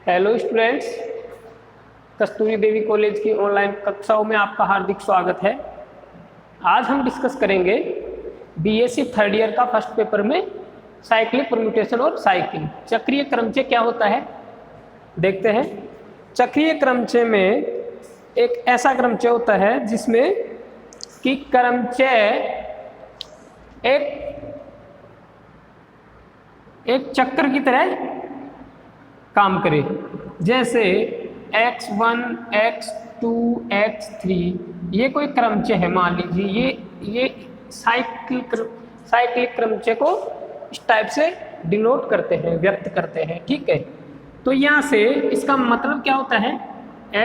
Hello students, कस्तूरी देवी college की online कक्षाओं में आपका हार्दिक स्वागत है। आज हम डिस्कस करेंगे बीएससी थर्ड ईयर का फर्स्ट पेपर में साइक्लिक परम्यूटेशन और साइकिल। चक्रीय क्रमचय क्या होता है देखते हैं। चक्रीय क्रमचय में एक ऐसा क्रमचय होता है जिसमें कि क्रमचय एक चक्र की तरह काम करे। जैसे x1, x2, x3 ये कोई क्रमचय है। मान लीजिए ये साइक्लिक क्रमचय को इस टाइप से डिनोट करते हैं, व्यक्त करते हैं। ठीक है, तो यहाँ से इसका मतलब क्या होता है,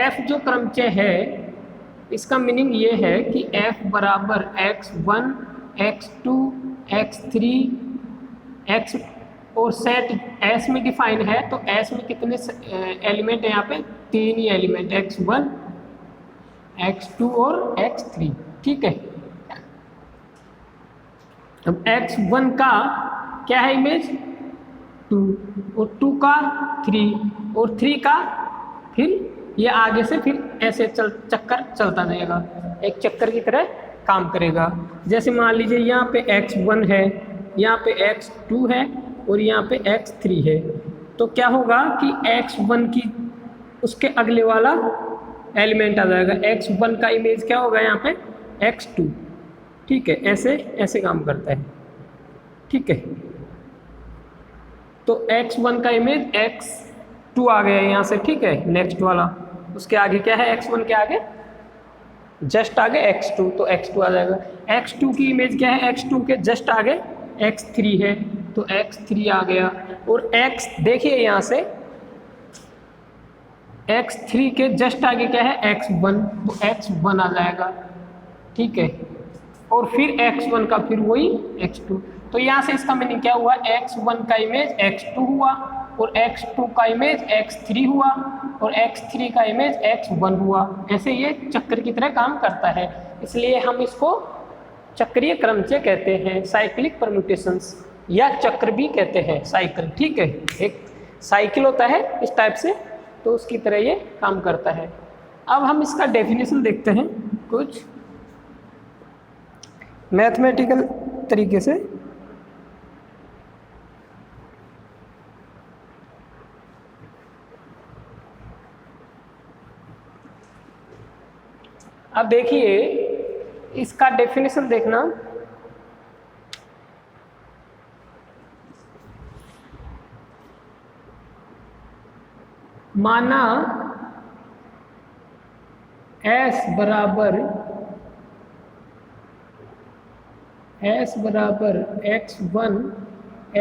f जो क्रमचय है इसका मीनिंग ये है कि f बराबर x1, x2, x3, x और सेट S में डिफाइन है। तो S में कितने एलिमेंट है? यहाँ पे 3 ही एलिमेंट, x1, x2 और x3। ठीक है, अब x1 का क्या है इमेज 2 और 2 का 3 और 3 का फिर ये आगे से फिर ऐसे चक्कर चलता रहेगा, एक चक्कर की तरह काम करेगा। जैसे मान लीजिए यहाँ पे x1 है, यहाँ पे x2 है और यहाँ पे x3 है। तो क्या होगा कि x1 की उसके अगले वाला एलिमेंट आ जाएगा। x1 का इमेज क्या होगा यहाँ पे x2। ठीक है, ऐसे ऐसे काम करता है। ठीक है, तो x1 का इमेज x2 आ गया यहाँ से। ठीक है, नेक्स्ट वाला उसके आगे क्या है, x1 के आगे जस्ट आगे x2, तो x2 आ जाएगा। x2 की इमेज क्या है, x2 के जस्ट आगे x3 है, तो x3 आ गया। और x देखिए यहाँ से x3 के जस्ट आगे क्या है x1, तो x1 आ जाएगा। ठीक है, और फिर x1 का फिर वही x2। तो यहाँ से इसका मीनिंग क्या हुआ, x1 का इमेज x2 हुआ और x2 का इमेज x3 हुआ और x3 का इमेज x1 हुआ। ऐसे ये चक्र की तरह काम करता है, इसलिए हम इसको चक्रीय क्रमचय कहते हैं, साइक्लिक परम्यूटेशंस या चक्र भी कहते हैं, साइकिल। ठीक है, एक साइकिल होता है इस टाइप से, तो उसकी तरह ये काम करता है। अब हम इसका डेफिनेशन देखते हैं कुछ मैथमेटिकल तरीके से। अब देखिए इसका डेफिनेशन देखना। माना S बराबर x1,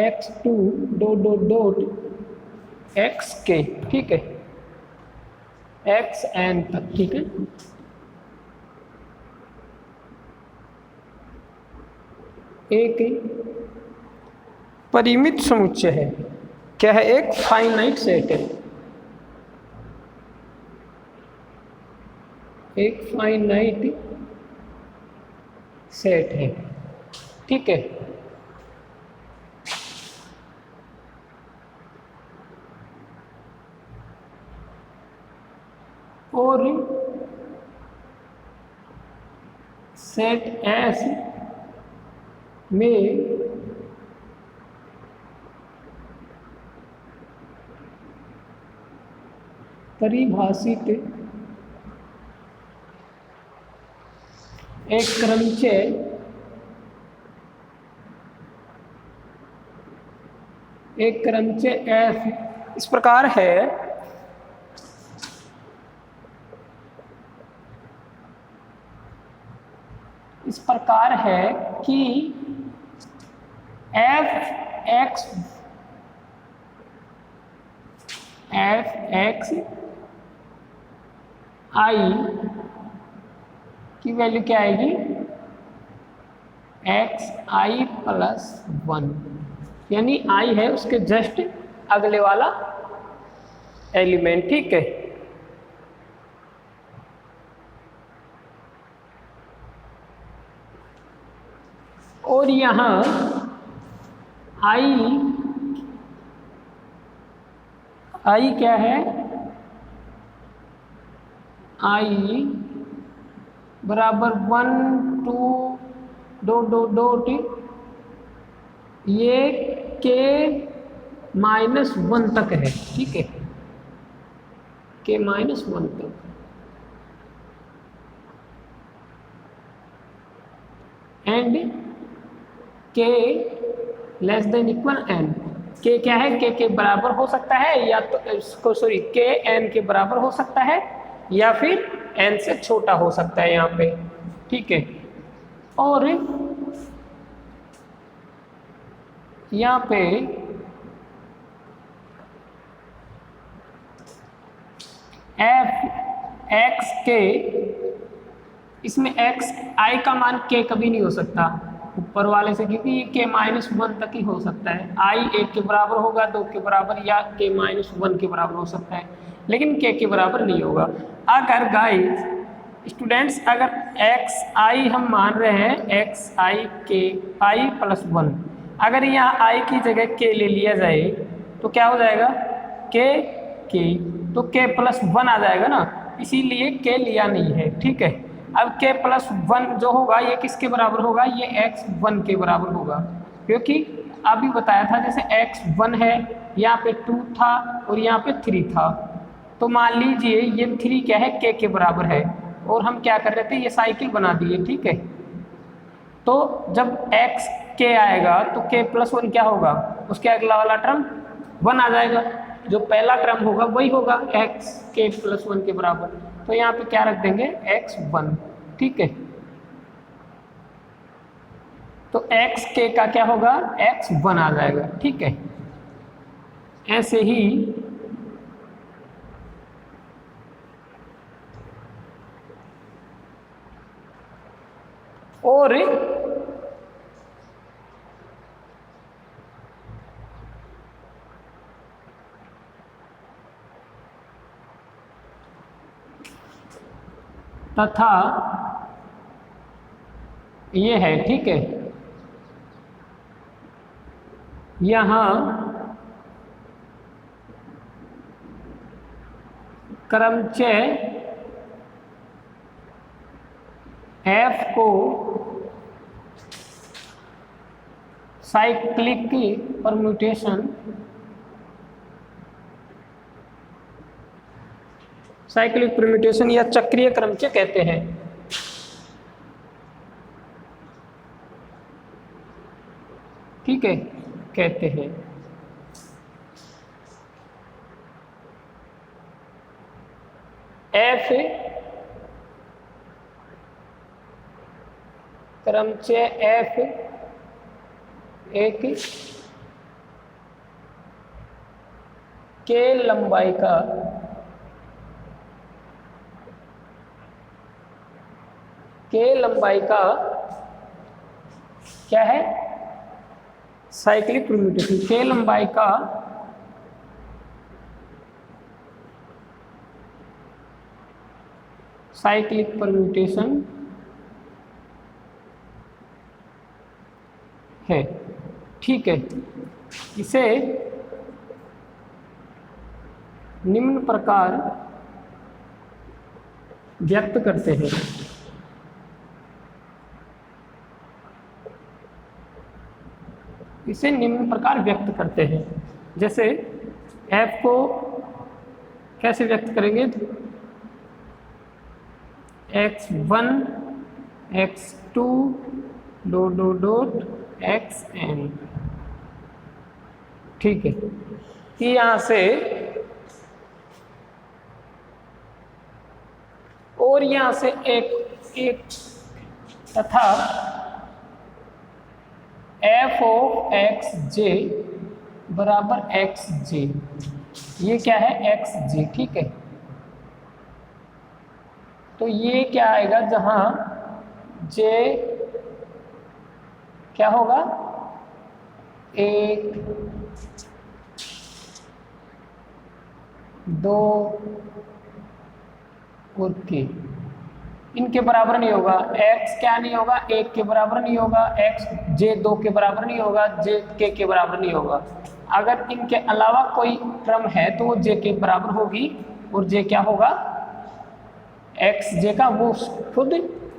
x2 dot dot dot x के। ठीक है, xn तक। ठीक है, एक परिमित समुच्चय है। क्या है, एक फाइनाइट सेट है, एक फाइनाइट सेट है। ठीक है, और सेट S में परिभाषित एक क्रमचय F इस प्रकार है। इस प्रकार है कि f(x) i की वैल्यू क्या आएगी, xi प्लस 1, यानी i है उसके जस्ट अगले वाला एलिमेंट। ठीक है, और यहाँ i आई क्या है, आई बराबर 1 2 डॉट ये के -1 तक है, ठीक है, के -1 तक। एंड के लेस देन इक्वल एन, के क्या है, के बराबर हो सकता है या तो इसको सॉरी के एन के बराबर हो सकता है या फिर एन से छोटा हो सकता है यहाँ पे, ठीक है। और यहाँ पे एफ एक्स के, इसमें एक्स आई का मान के कभी नहीं हो सकता ऊपर वाले से, क्योंकि ये के -1 तक ही हो सकता है। आई 1 के बराबर होगा, 2 के बराबर या के -1 के बराबर हो सकता है, लेकिन के बराबर नहीं होगा। अगर गाइस स्टूडेंट्स अगर एक्स आई हम मान रहे हैं, एक्स आई के आई +1, अगर यहाँ आई की जगह के ले लिया जाए तो क्या हो जाएगा, के तो के +1 आ जाएगा ना, इसीलिए के लिया नहीं है, ठीक है। अब के +1 जो होगा ये किसके बराबर होगा, ये x1 के बराबर होगा, क्योंकि अभी बताया था जैसे x1 है, यहाँ पे 2 था और यहाँ पे 3 था, तो मान लीजिए ये 3 क्या है, के बराबर है, और हम क्या कर रहे थे, ये साइकिल बना दिए, ठीक है। तो जब x के आएगा तो के +1 क्या होगा, उसके अगला वाला टर्म 1 आ जाएगा, जो पहला टर्म होगा वही होगा x के +1 के बराबर, तो यहाँ पे क्या रख देंगे, x1, ठीक है। तो x के का क्या होगा, x1 आ जाएगा, ठीक है। ऐसे ही और तथा ये है, ठीक है, यहाँ क्रमचय F को साइक्लिक परम्यूटेशन या चक्रीय क्रमचय कहते हैं, ठीक है, कहते हैं। F क्रमचय F एक के लंबाई का क्या है, साइक्लिक परम्यूटेशन, के लंबाई का साइक्लिक परम्यूटेशन है, ठीक है। इसे निम्न प्रकार व्यक्त करते हैं, इसे निम्न प्रकार व्यक्त करते हैं। जैसे f को कैसे व्यक्त करेंगे, x1 x2 डॉट xn, ठीक है। कि यहाँ से और यहाँ से एक तथा f ऑफ xj बराबर xj, ये क्या है, xj, ठीक है। तो ये क्या आएगा, जहां j क्या होगा, 1 2 और k, इनके बराबर नहीं होगा, x क्या नहीं होगा, 1 के बराबर नहीं होगा, x j 2 के बराबर नहीं होगा, j k के बराबर नहीं होगा। अगर इनके अलावा कोई टर्म है तो वो जे के बराबर होगी, और जे क्या होगा, एक्स जे का वो खुद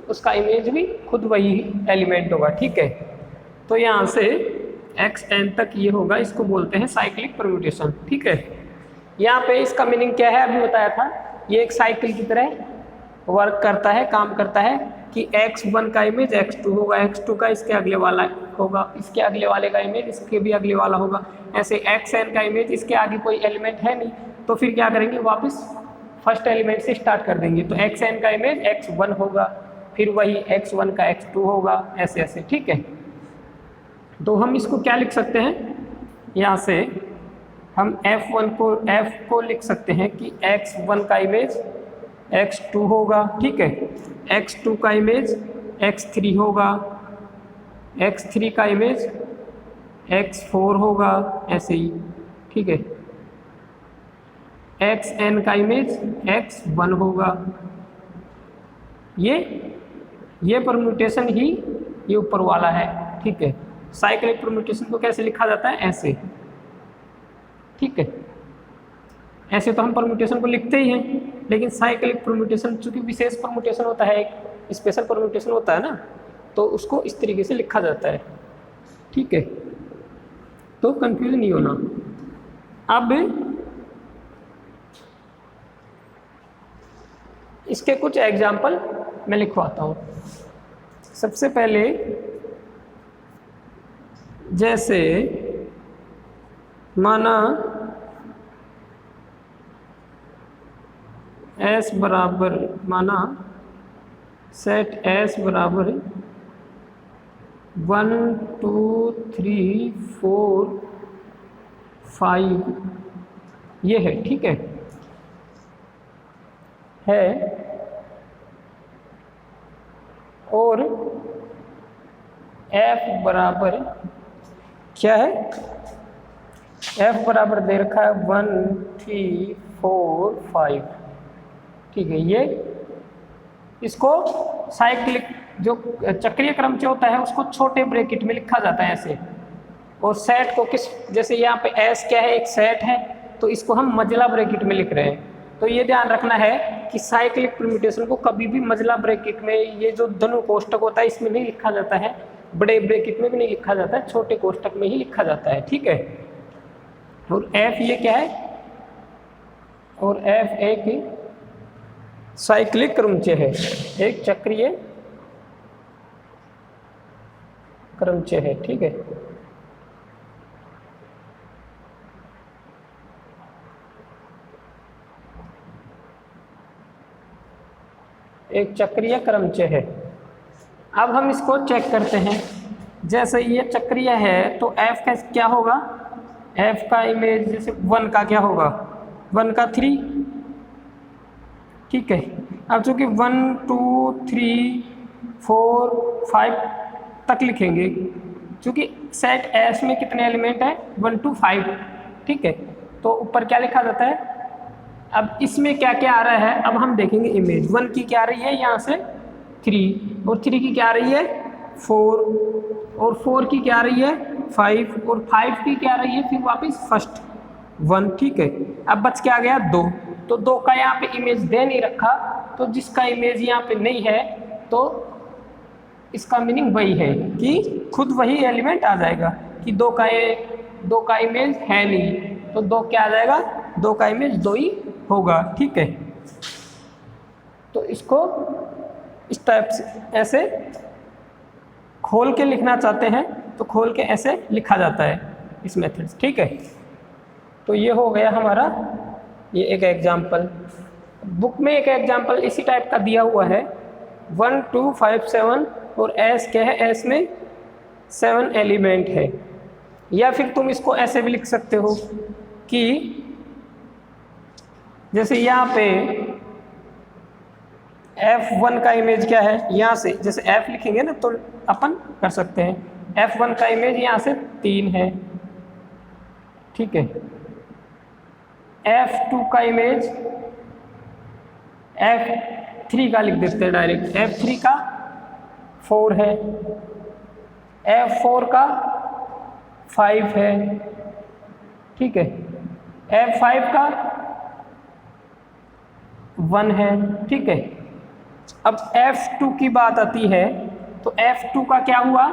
उसका इमेज भी खुद वही एलिमेंट होगा। ठीक है, तो यहाँ से एक्स एन तक ये होगा, इसको बोलते हैं साइक्लिक परम्यूटेशन। ठीक है, यहाँ पे इसका मीनिंग क्या है अभी बताया था, ये एक साइकिल की तरह वर्क करता है, काम करता है कि x1 का इमेज x2 होगा, x2 का इसके अगले वाला होगा, इसके अगले वाले का इमेज इसके भी अगले वाला होगा, ऐसे xn का इमेज इसके आगे कोई एलिमेंट है नहीं, तो फिर क्या करेंगे, वापस फर्स्ट एलिमेंट से स्टार्ट कर देंगे, तो xn का इमेज x1 होगा, फिर वही x1 का x2 होगा, ऐसे ऐसे। ठीक है, तो हम इसको क्या लिख सकते हैं, यहाँ से हम f को लिख सकते हैं कि x1 का इमेज x2 होगा। ठीक है, x2 का इमेज x3 होगा, x3 का इमेज x4 होगा, ऐसे ही। ठीक है, xn का इमेज x1 होगा। ये परम्यूटेशन ही ये ऊपर वाला है। ठीक है, साइक्लिक परम्यूटेशन को कैसे लिखा जाता है, ऐसे। ठीक है, ऐसे तो हम परम्यूटेशन को लिखते ही हैं, लेकिन साइक्लिक परम्यूटेशन चूंकि विशेष परम्यूटेशन होता है, एक स्पेशल परम्यूटेशन होता है ना, तो उसको इस तरीके से लिखा जाता है। ठीक है, तो कंफ्यूज नहीं होना। अब इसके कुछ एग्जाम्पल मैं लिखवाता हूँ। सबसे पहले जैसे माना S बराबर, माना सेट S बराबर 1 2 3 4 5 ये है। ठीक है, और F बराबर क्या है, F बराबर दे रखा है 1 3 4 5। ठीक है, ये इसको साइक्लिक जो चक्रीय क्रम से होता है उसको छोटे ब्रैकेट में लिखा जाता है ऐसे, और सेट को किस, जैसे यहाँ पे S क्या है, एक सेट है, तो इसको हम मजला ब्रैकेट में लिख रहे हैं। तो ये ध्यान रखना है कि साइक्लिक परम्यूटेशन को कभी भी मजला ब्रैकेट में, ये जो धनु कोष्टक होता है इसमें नहीं लिखा जाता है, बड़े ब्रैकेट में भी नहीं लिखा जाता है, छोटे कोष्टक में ही लिखा जाता है। ठीक है, और F ये क्या है, और F एक साइक्लिक क्रमचय है, एक चक्रीय क्रमचय है। ठीक है, एक चक्रीय क्रमचय है। अब हम इसको चेक करते हैं। जैसे ये चक्रीय है तो F का क्या होगा, F का इमेज जैसे 1 का क्या होगा, 1 का 3। ठीक है, अब चूंकि 1 2 3 4 5 तक लिखेंगे, क्योंकि सेट S में कितने एलिमेंट हैं, 1 2 5। ठीक है, तो ऊपर क्या लिखा जाता है। अब इसमें क्या क्या आ रहा है, अब हम देखेंगे इमेज 1 की क्या आ रही है, यहाँ से 3, और 3 की क्या आ रही है 4, और 4 की क्या आ रही है 5, और 5 की क्या आ रही है फिर वापस फर्स्ट 1। ठीक है, अब बच क्या आ गया 2, तो 2 का यहाँ पे इमेज दे नहीं रखा, तो जिसका इमेज यहाँ पे नहीं है तो इसका मीनिंग वही है कि खुद वही एलिमेंट आ जाएगा कि 2 का इमेज है नहीं, तो 2 क्या आ जाएगा, 2 का इमेज 2 ही होगा। ठीक है, तो इसको इस टाइप से ऐसे खोल के लिखना चाहते हैं तो खोल के ऐसे लिखा जाता है इस मेथड से। ठीक है, तो ये हो गया हमारा ये एक एग्जाम्पल। बुक में एक एग्जाम्पल इसी टाइप का दिया हुआ है 1 2 5 7, और S क्या है, S में 7 एलिमेंट है। या फिर तुम इसको ऐसे भी लिख सकते हो कि जैसे यहाँ पे F1 का इमेज क्या है, यहाँ से जैसे F लिखेंगे ना तो अपन कर सकते हैं, F1 का इमेज यहाँ से 3 है। ठीक है, F2 का इमेज F3 का लिख देते हैं डायरेक्ट, F3 का 4 है, F4 का 5 है, ठीक है। F5 का 1 है, ठीक है। अब F2 की बात आती है तो F2 का क्या हुआ,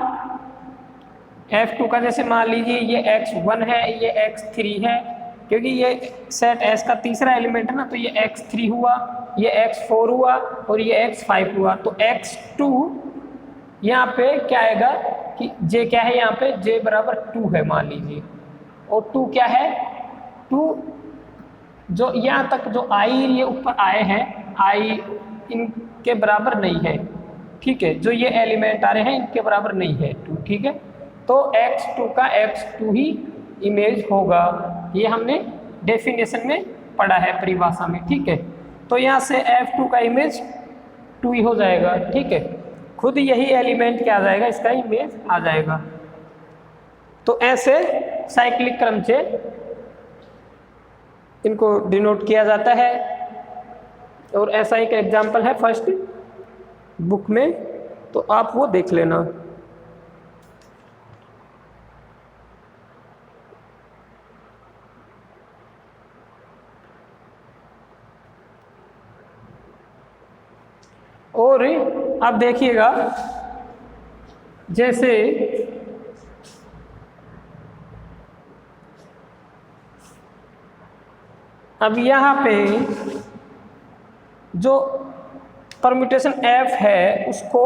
F2 का जैसे मान लीजिए ये X1 है, ये X3 है, क्योंकि ये सेट S का तीसरा एलिमेंट है ना, तो ये X3 हुआ, ये X4 हुआ और ये X5 हुआ। तो X2 यहाँ पे क्या आएगा कि J क्या है, यहाँ पे J बराबर 2 है मान लीजिए, और 2 क्या है, 2 जो यहाँ तक जो I ये ऊपर आए हैं, I इनके बराबर नहीं है, ठीक है। जो ये एलिमेंट आ रहे हैं इनके बराबर नहीं है 2, ठीक है। तो X2 का X2 ही इमेज होगा, ये हमने डेफिनेशन में पढ़ा है परिभाषा में, ठीक है। तो यहाँ से F2 का इमेज 2 ही हो जाएगा, ठीक है। खुद यही एलिमेंट क्या आ जाएगा, इसका इमेज आ जाएगा। तो ऐसे साइक्लिक क्रम से इनको डिनोट किया जाता है, और ऐसा एक एग्जाम्पल है फर्स्ट बुक में, तो आप वो देख लेना। और अब देखिएगा, जैसे अब यहाँ पे जो परम्यूटेशन F है उसको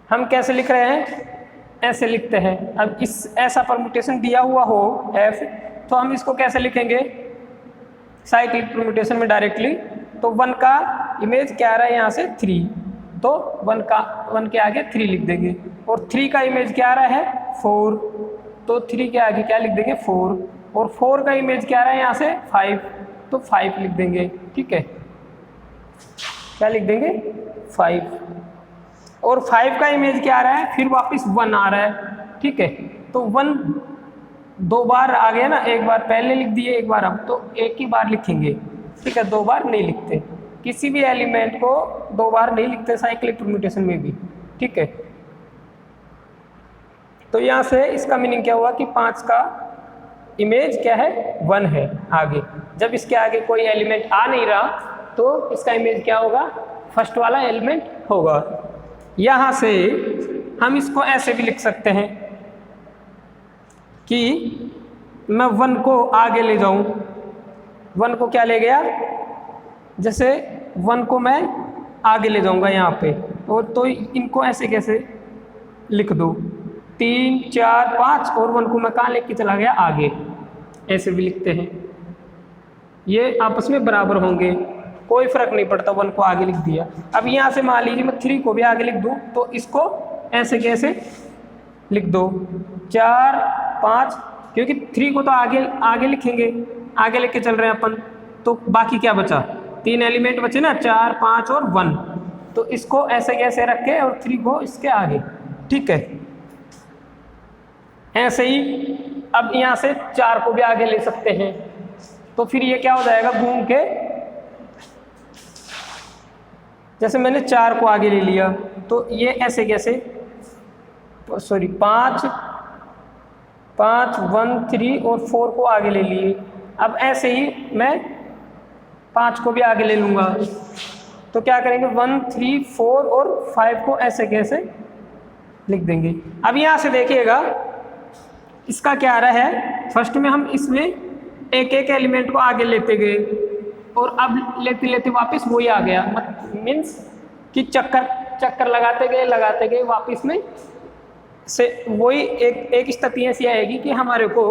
हम कैसे लिख रहे हैं, ऐसे लिखते हैं। अब इस ऐसा परम्यूटेशन दिया हुआ हो F, तो हम इसको कैसे लिखेंगे साइक्लिक परम्यूटेशन में डायरेक्टली। तो 1 का इमेज क्या आ रहा है यहाँ से 3, तो 1 के आगे 3 लिख देंगे, और 3 का इमेज क्या आ रहा है 4, तो 3 के आगे क्या लिख देंगे 4, और 4 का इमेज क्या आ रहा है यहाँ से 5, तो 5 लिख देंगे, ठीक है। क्या लिख देंगे 5, और 5 का इमेज क्या आ रहा है, फिर वापस 1 आ रहा है, ठीक है। तो 1 2 बार आ गया ना, एक बार पहले लिख दिए, एक बार अब, तो एक ही बार लिखेंगे, ठीक है, 2 बार नहीं लिखते। किसी भी एलिमेंट को 2 बार नहीं लिखते साइक्लिक परम्यूटेशन में भी, ठीक है। तो यहाँ से इसका मीनिंग क्या हुआ कि 5 का इमेज क्या है 1 है आगे। जब इसके आगे कोई एलिमेंट आ नहीं रहा तो इसका इमेज क्या होगा, फर्स्ट वाला एलिमेंट होगा। यहाँ से हम इसको ऐसे भी लिख सकते हैं कि मैं 1 को आगे ले जाऊं, 1 को क्या ले गया, जैसे 1 को मैं आगे ले जाऊंगा यहाँ पे, और तो इनको ऐसे कैसे लिख दो, 3 4 5, और 1 को मैं कहाँ लेके चला गया आगे, ऐसे भी लिखते हैं। ये आपस में बराबर होंगे, कोई फर्क नहीं पड़ता, 1 को आगे लिख दिया। अब यहाँ से मान लीजिए मैं 3 को भी आगे लिख दूँ, तो इसको ऐसे कैसे लिख दो 4 5, क्योंकि 3 को तो आगे लिखेंगे, आगे लेके चल रहे हैं अपन, तो बाकी क्या बचा, 3 एलिमेंट बचे ना, 4 5 और 1, तो इसको ऐसे कैसे रख के और 3 को इसके आगे, ठीक है। ऐसे ही अब यहाँ से 4 को भी आगे ले सकते हैं, तो फिर ये क्या हो जाएगा, घूम के जैसे मैंने 4 को आगे ले लिया, तो ये ऐसे कैसे, सॉरी 5 5 1 3 और 4 को आगे ले लिए। अब ऐसे ही मैं 5 को भी आगे ले लूँगा, तो क्या करेंगे 1 3 4 और 5 को ऐसे कैसे लिख देंगे। अब यहाँ से देखिएगा इसका क्या आ रहा है, फर्स्ट में हम इसमें एक एक एलिमेंट को आगे लेते गए, और अब लेते लेते वापस वही आ गया, मीन्स कि चक्कर लगाते गए वापस में से वही एक स्थिति ऐसी आएगी कि हमारे को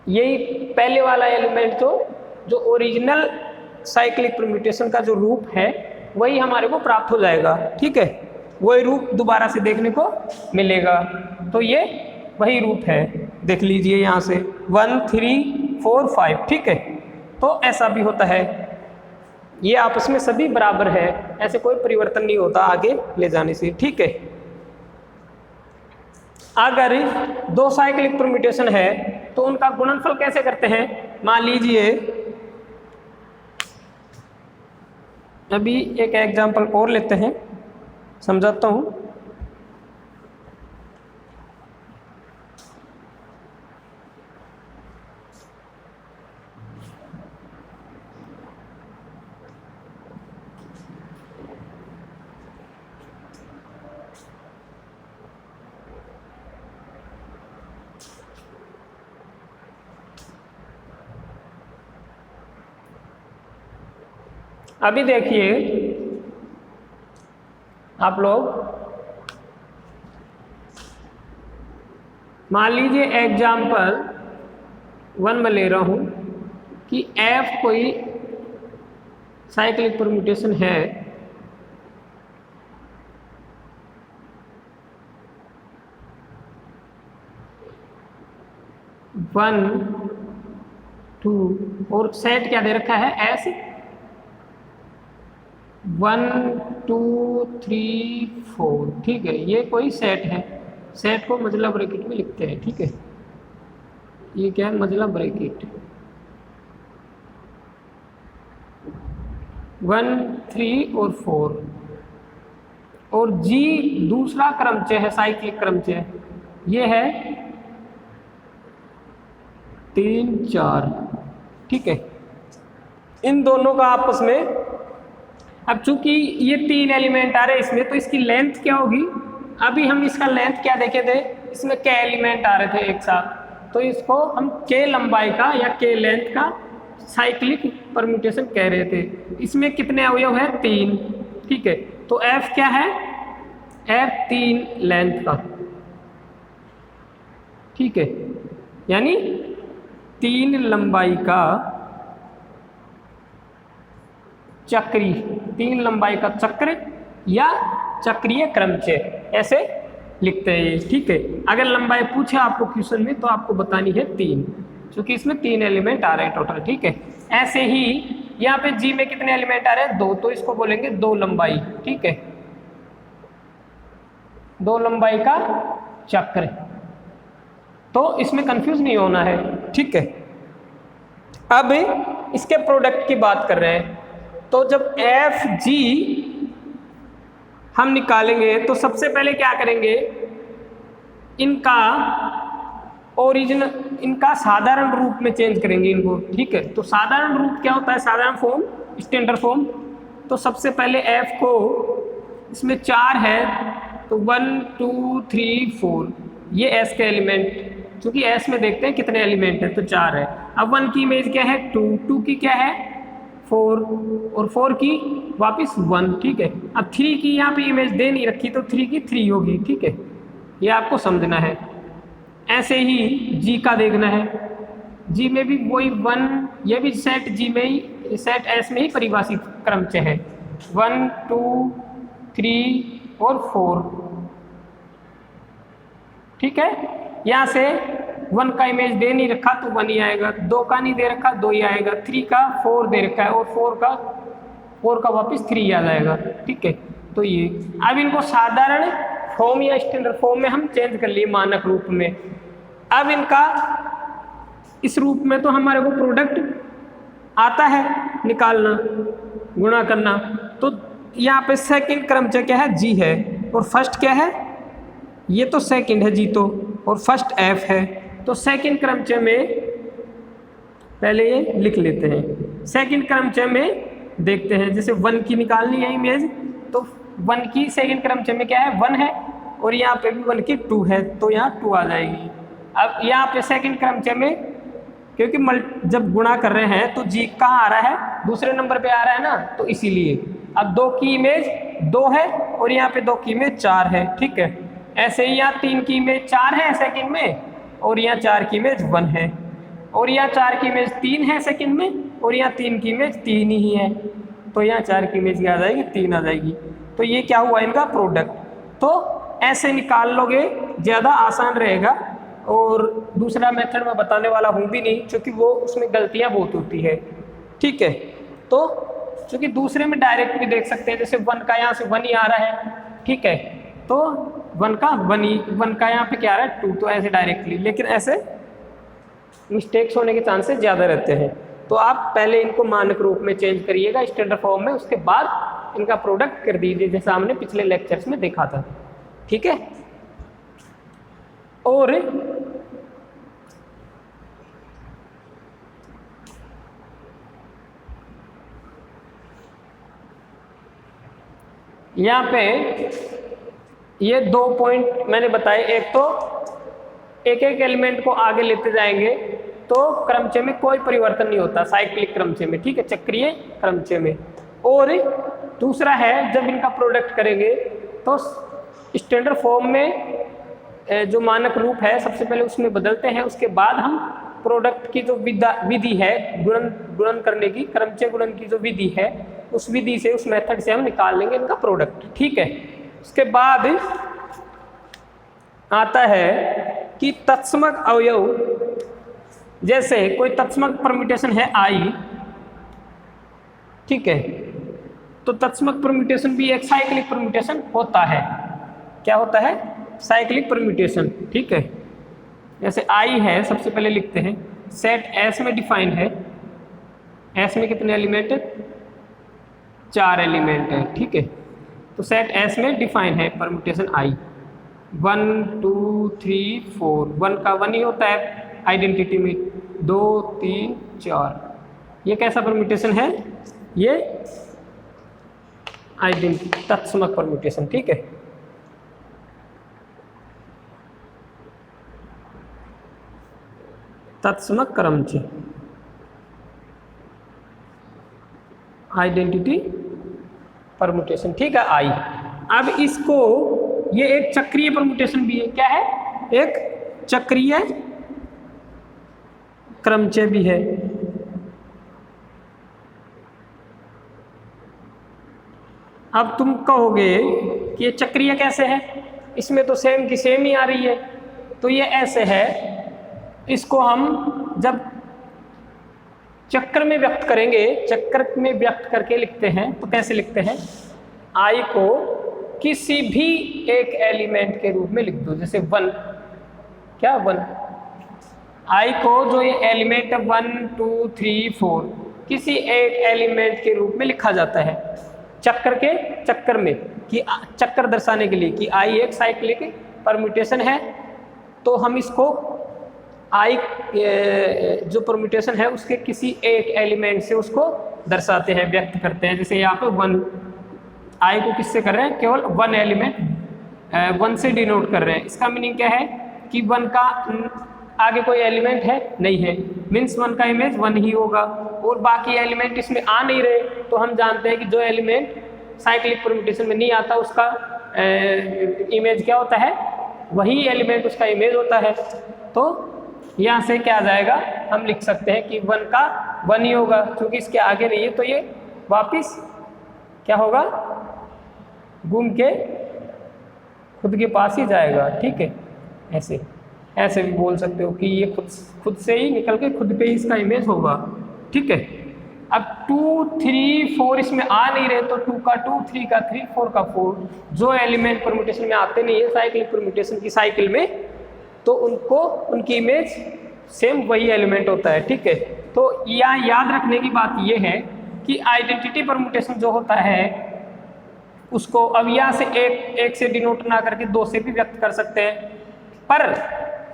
यही पहले वाला एलिमेंट तो जो ओरिजिनल साइक्लिक परम्यूटेशन का जो रूप है वही हमारे को प्राप्त हो जाएगा, ठीक है। वही रूप दोबारा से देखने को मिलेगा, तो ये वही रूप है, देख लीजिए यहाँ से 1 3 4 5, ठीक है। तो ऐसा भी होता है, ये आपस में सभी बराबर है, ऐसे कोई परिवर्तन नहीं होता आगे ले जाने से, ठीक है। अगर 2 साइक्लिक परम्यूटेशन है तो उनका गुणनफल कैसे करते हैं, मान लीजिए अभी एक एग्जांपल और लेते हैं, समझाता हूँ। अभी देखिए आप लोग, मान लीजिए एग्जाम्पल 1 में ले रहा हूं कि f कोई साइक्लिक परम्यूटेशन है वन टू, और सेट क्या दे रखा है एस 1 2 3 4, ठीक है। ये कोई सेट है, सेट को मजला ब्रैकेट में लिखते हैं, ठीक है। ये क्या है, मजला ब्रैकेट 1 3 और 4, और जी दूसरा क्रमचय है, साइक्लिक क्रमचय, ये है 3 4, ठीक है। इन दोनों का आपस में, अब चूंकि ये 3 एलिमेंट आ रहे हैं इसमें, तो इसकी लेंथ क्या होगी, अभी हम इसका लेंथ क्या देखे थे, इसमें k एलिमेंट आ रहे थे एक साथ, तो इसको हम k लंबाई का या k लेंथ का साइक्लिक परम्यूटेशन कह रहे थे। इसमें कितने अवयव है, 3, ठीक है। तो f क्या है, f 3 लेंथ का, ठीक है, यानी 3 लंबाई का चक्री, 3 लंबाई का चक्र या चक्रीय क्रमचय, ऐसे लिखते हैं ये, ठीक है। अगर लंबाई पूछे आपको क्वेश्चन में तो आपको बतानी है 3, क्योंकि इसमें 3 एलिमेंट आ रहे हैं टोटल, ठीक है। ऐसे ही यहाँ पे जी में कितने एलिमेंट आ रहे हैं, 2, तो इसको बोलेंगे 2 लंबाई, ठीक है, 2 लंबाई का चक्र। तो इसमें कंफ्यूज नहीं होना है, ठीक है। अब इसके प्रोडक्ट की बात कर रहे हैं, तो जब एफ जी हम निकालेंगे तो सबसे पहले क्या करेंगे, इनका ओरिजिनल, इनका साधारण रूप में चेंज करेंगे इनको, ठीक है। तो साधारण रूप क्या होता है, साधारण फॉर्म, स्टैंडर्ड फॉर्म। तो सबसे पहले एफ को, इसमें 4 है तो 1 2 3 4, ये एस के एलिमेंट, क्योंकि एस में देखते हैं कितने एलिमेंट है, तो 4 है। अब 1 की इमेज क्या है, 2, 2 की क्या है 4, और 4 की वापस 1, ठीक है। अब 3 की यहाँ पे इमेज दे नहीं रखी, तो 3 की 3 होगी, ठीक है। ये आपको समझना है। ऐसे ही जी का देखना है, जी में भी वही 1, ये भी सेट जी में ही, सेट एस में ही परिभाषित क्रमचय है, 1 2 3 और 4, ठीक है। यहाँ से 1 का इमेज दे नहीं रखा तो 1 ही आएगा, 2 का नहीं दे रखा 2 ही आएगा, 3 का 4 दे रखा है और 4 का वापस 3 आ जाएगा, ठीक है। तो ये अब इनको साधारण फॉर्म या स्टैंडर्ड फॉर्म में हम चेंज कर लिए, मानक रूप में। अब इनका इस रूप में तो हमारे को प्रोडक्ट आता है निकालना, गुणा करना। तो यहाँ पे सेकंड क्रमचय क्या है, जी है, और फर्स्ट क्या है, ये तो सेकंड है जी तो, और फर्स्ट एफ है। तो सेकंड क्रमचय में पहले ये लिख लेते हैं। सेकंड क्रमचय में देखते हैं, जैसे 1 की निकालनी है इमेज, तो 1 की सेकंड क्रमचय में क्या है, 1 है, और यहाँ पे भी 1 की 2 है, तो यहाँ 2 आ जाएगी। अब यहाँ पे सेकंड क्रमचय में, क्योंकि जब गुणा कर रहे हैं तो जी कहाँ आ रहा है, दूसरे नंबर पे आ रहा है ना, तो इसीलिए। अब 2 की इमेज 2 है और यहाँ पे 2 की इमेज 4 है, ठीक है। ऐसे ही यहाँ 3 की इमेज 4 है सेकंड में, और यहाँ 4 की इमेज 1 है, और यहाँ 4 की इमेज 3 है सेकंड में, और यहाँ 3 की इमेज 3 ही है, तो यहाँ 4 की इमेज क्या आ जाएगी, 3 आ जाएगी। तो ये क्या हुआ इनका प्रोडक्ट। तो ऐसे निकाल लोगे, ज़्यादा आसान रहेगा। और दूसरा मेथड मैं बताने वाला हूँ भी नहीं, क्योंकि वो उसमें गलतियाँ बहुत होती है, ठीक है। तो क्योंकि दूसरे में डायरेक्ट भी देख सकते हैं, जैसे 1 का यहाँ से 1 ही आ रहा है, ठीक है, तो 1 का 1 ही, 1 का यहाँ पे क्या आ रहा है 2, तो ऐसे डायरेक्टली। लेकिन ऐसे मिस्टेक्स होने के चांसेस ज़्यादा रहते हैं, तो आप पहले इनको मानक रूप में चेंज करिएगा स्टैंडर्ड फॉर्म में, उसके बाद इनका प्रोडक्ट कर दीजिए, जैसा हमने पिछले लेक्चर्स में देखा था, ठीक है। और यहाँ पे ये 2 पॉइंट मैंने बताए, एक तो एक एक एलिमेंट को आगे लेते जाएंगे तो क्रमचय में कोई परिवर्तन नहीं होता, साइक्लिक क्रमचय में, ठीक है, चक्रीय क्रमचय में। और दूसरा है जब इनका प्रोडक्ट करेंगे तो स्टैंडर्ड फॉर्म में जो मानक रूप है सबसे पहले उसमें बदलते हैं, उसके बाद हम प्रोडक्ट की जो विधि है गुणन करने की, क्रमचय गुणन की जो विधि है उस विधि से, उस मेथड से हम निकाल लेंगे इनका प्रोडक्ट। ठीक है, उसके बाद आता है कि तत्समक अवयव, जैसे कोई तत्समक परम्यूटेशन है आई, ठीक है, तो तत्समक परम्यूटेशन भी एक साइक्लिक परम्यूटेशन होता है। क्या होता है? Cyclic permutation. ठीक है, जैसे आई है, सबसे पहले लिखते हैं सेट एस में डिफाइंड है, एस में कितने एलिमेंट है? 4 एलिमेंट है। ठीक है, तो सेट एस में डिफाइंड है परम्यूटेशन आई 1 2 3 4, 1 का 1 ही होता है आइडेंटिटी में, 2 3 4, ये कैसा परम्यूटेशन है? ये आइडेंटिटी तत्समक परम्यूटेशन। ठीक है, तत्समक क्रमचय आइडेंटिटी परम्यूटेशन। ठीक है, आई। अब इसको, ये एक चक्रीय परम्यूटेशन भी है। क्या है? एक चक्रीय क्रमचय भी है। अब तुम कहोगे कि ये चक्रीय कैसे है, इसमें तो सेम की सेम ही आ रही है। तो ये ऐसे है, इसको हम जब चक्र में व्यक्त करेंगे, चक्र में व्यक्त करके लिखते हैं तो कैसे लिखते हैं? आई को किसी भी एक एलिमेंट के रूप में लिख दो, जैसे 1, क्या 1, आई को जो ये एलिमेंट है 1 2 3 4 किसी एक एलिमेंट के रूप में लिखा जाता है चक्र में, कि चक्र दर्शाने के लिए कि आई एक साइक्लिक परम्यूटेशन है। तो हम इसको आई जो परम्यूटेशन है उसके किसी एक एलिमेंट से उसको दर्शाते हैं, व्यक्त करते हैं। जैसे यहाँ पे 1, आई को किससे कर रहे हैं? केवल 1 एलिमेंट 1 से डिनोट कर रहे हैं। इसका मीनिंग क्या है कि 1 का आगे कोई एलिमेंट है? नहीं है, मीन्स 1 का इमेज 1 ही होगा, और बाकी एलिमेंट इसमें आ नहीं रहे। तो हम जानते हैं कि जो एलिमेंट साइक्लिक परम्यूटेशन में नहीं आता उसका इमेज क्या होता है? वही एलिमेंट उसका इमेज होता है। तो यहाँ से क्या आ जाएगा? हम लिख सकते हैं कि 1 का 1 ही होगा, क्योंकि इसके आगे नहीं है, तो ये वापिस क्या होगा? घूम के खुद के पास ही जाएगा। ठीक है, ऐसे भी बोल सकते हो कि ये खुद से ही निकल के खुद पे ही इसका इमेज होगा। ठीक है, अब 2 3 4 इसमें आ नहीं रहे, तो 2 का 2, 3 का 3, 4 का 4 जो एलिमेंट परम्यूटेशन में आते नहीं है साइक्लिक परम्यूटेशन की साइकिल में, तो उनकी इमेज सेम वही एलिमेंट होता है। ठीक है, तो यहाँ याद रखने की बात ये है कि आइडेंटिटी परम्यूटेशन जो होता है उसको अब यहाँ से एक से डिनोट ना करके 2 से भी व्यक्त कर सकते हैं, पर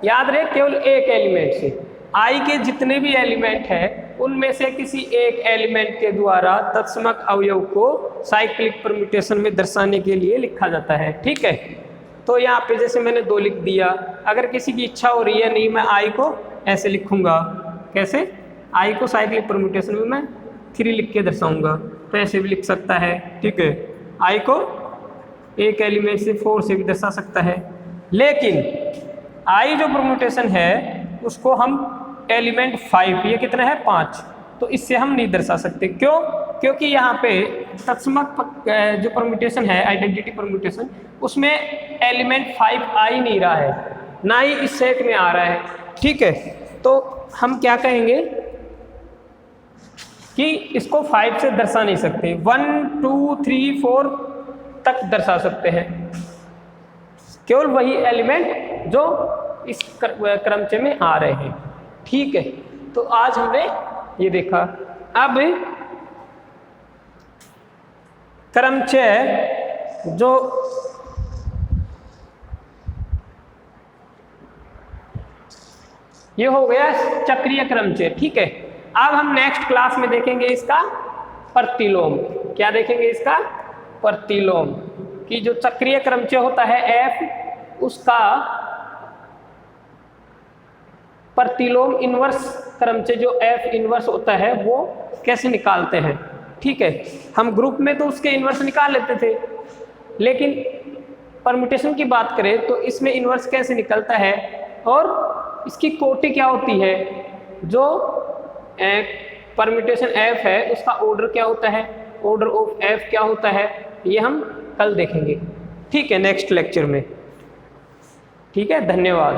याद रहे केवल एक एलिमेंट से। आई के जितने भी एलिमेंट हैं उनमें से किसी एक एलिमेंट के द्वारा तत्समक अवयव को साइक्लिक परम्यूटेशन में दर्शाने के लिए लिखा जाता है। ठीक है, तो यहाँ पे जैसे मैंने 2 लिख दिया, अगर किसी की इच्छा हो रही है नहीं मैं आई को ऐसे लिखूंगा, कैसे? आई को साइक्लिक परम्यूटेशन में मैं 3 लिख के दर्शाऊंगा, तो ऐसे भी लिख सकता है। ठीक है, आई को एक एलिमेंट से 4 से भी दर्शा सकता है, लेकिन आई जो परम्यूटेशन है उसको हम एलिमेंट 5, ये कितना है 5, तो इससे हम नहीं दर्शा सकते। क्यों? क्योंकि यहाँ पे तत्समक जो परम्यूटेशन है आइडेंटिटी परम्यूटेशन, उसमें एलिमेंट 5 आ ही नहीं रहा है, ना ही इस सेट में आ रहा है। ठीक है, तो हम क्या कहेंगे कि इसको 5 से दर्शा नहीं सकते, 1 2 3 4 तक दर्शा सकते हैं, केवल वही एलिमेंट जो इस क्रमचय में आ रहे हैं। ठीक है, तो आज हमने ये देखा। अब क्रमचय जो ये हो गया चक्रीय क्रमचय। ठीक है, अब हम नेक्स्ट क्लास में देखेंगे इसका प्रतिलोम। क्या देखेंगे? इसका प्रतिलोम, कि जो चक्रीय क्रमचय होता है एफ, उसका प्रतिलोम इनवर्स क्रमचय जो एफ इनवर्स होता है वो कैसे निकालते हैं। ठीक है। हम ग्रुप में तो उसके इन्वर्स निकाल लेते थे, लेकिन परम्यूटेशन की बात करें तो इसमें इन्वर्स कैसे निकलता है और इसकी कोटि क्या होती है, जो परम्यूटेशन एफ है उसका ऑर्डर क्या होता है, ऑर्डर ऑफ एफ क्या होता है, ये हम कल देखेंगे, ठीक है, नेक्स्ट लेक्चर में। ठीक है, धन्यवाद।